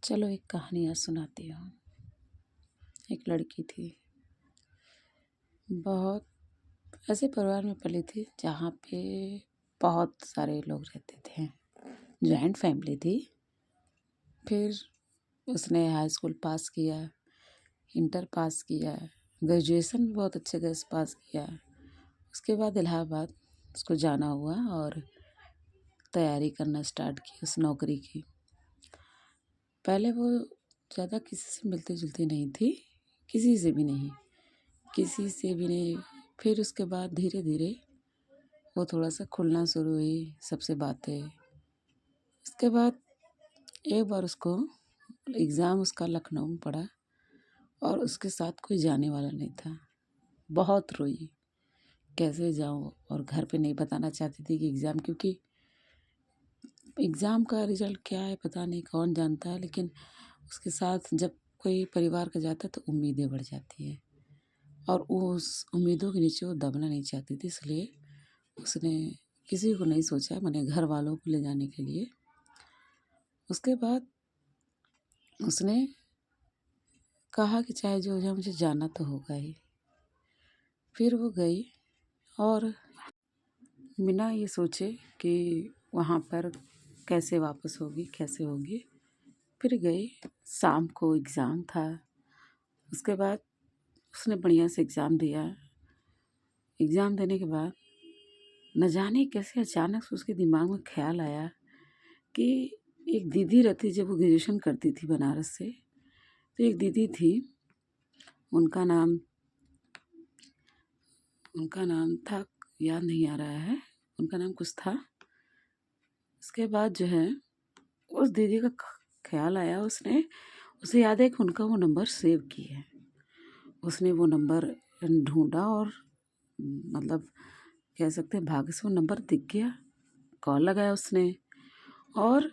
चलो एक कहानी आज सुनाती हूँ। एक लड़की थी, बहुत ऐसे परिवार में पली थी जहाँ पे बहुत सारे लोग रहते थे। जॉइंट फैमिली थी। फिर उसने हाई स्कूल पास किया, इंटर पास किया, ग्रेजुएशन भी बहुत अच्छे से पास किया। उसके बाद इलाहाबाद उसको जाना हुआ और तैयारी करना स्टार्ट की उस नौकरी की। पहले वो ज़्यादा किसी से मिलती-जुलती नहीं थी, किसी से भी नहीं, किसी से भी नहीं। फिर उसके बाद धीरे-धीरे वो थोड़ा-सा खुलना शुरू हुई, सबसे बातें। उसके बाद एक बार उसको एग्ज़ाम उसका लखनऊ में पड़ा और उसके साथ कोई जाने वाला नहीं था। बहुत रोई, कैसे जाऊँ, और घर पे नहीं बताना चाहती थी कि एग्ज़ाम, क्योंकि एग्ज़ाम का रिज़ल्ट क्या है पता नहीं, कौन जानता है। लेकिन उसके साथ जब कोई परिवार का जाता है तो उम्मीदें बढ़ जाती हैं और उस उम्मीदों के नीचे वो दबना नहीं चाहती थी। इसलिए उसने किसी को नहीं सोचा, माने घर वालों को ले जाने के लिए। उसके बाद उसने कहा कि चाहे जो हो जाए, मुझे जाना तो होगा ही। फिर वो गई और बिना ये सोचे कि वहाँ पर कैसे वापस होगी, कैसे होगी, फिर गई। शाम को एग्ज़ाम था। उसके बाद उसने बढ़िया से एग्ज़ाम दिया। एग्ज़ाम देने के बाद न जाने कैसे अचानक से उसके दिमाग में ख़्याल आया कि एक दीदी रहती, जब वो ग्रेजुएशन करती थी बनारस से, तो एक दीदी थी, उनका नाम था, याद नहीं आ रहा है, उनका नाम कुछ था। उसके बाद जो है उस दीदी का ख़्याल आया, उसे याद है कि उनका वो नंबर सेव किया है। उसने वो नंबर ढूँढा और मतलब कह सकते हैं भाग्य से वो नंबर दिख गया। कॉल लगाया उसने और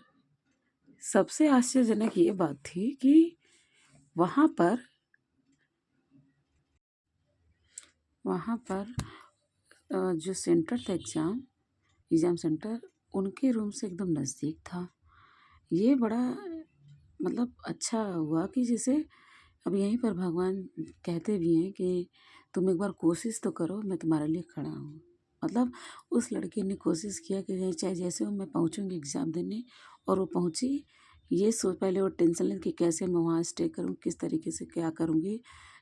सबसे आश्चर्यजनक ये बात थी कि वहाँ पर जो सेंटर था, एग्ज़ाम सेंटर, उनके रूम से एकदम नज़दीक था। ये बड़ा मतलब अच्छा हुआ कि जैसे अब यहीं पर भगवान कहते भी हैं कि तुम एक बार कोशिश तो करो, मैं तुम्हारे लिए खड़ा हूँ। मतलब उस लड़की ने कोशिश किया कि चाहे जैसे हो मैं पहुँचूँगी एग्ज़ाम देने, और वो पहुँची। ये सोच, पहले वो टेंशन लें कि कैसे मैं वहाँ स्टे करूँ, किस तरीके से क्या करूँगी।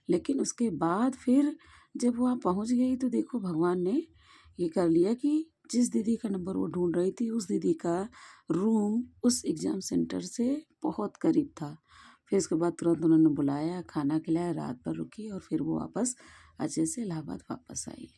लेकिन उसके बाद फिर जब वहाँ पहुँच गई तो देखो भगवान ने ये कर लिया कि जिस दीदी का नंबर वो ढूँढ रही थी, उस दीदी का रूम उस एग्ज़ाम सेंटर से बहुत करीब था। फिर उसके बाद तुरंत उन्होंने बुलाया, खाना खिलाया, रात भर रुकी और फिर वो वापस अच्छे से इलाहाबाद वापस आई।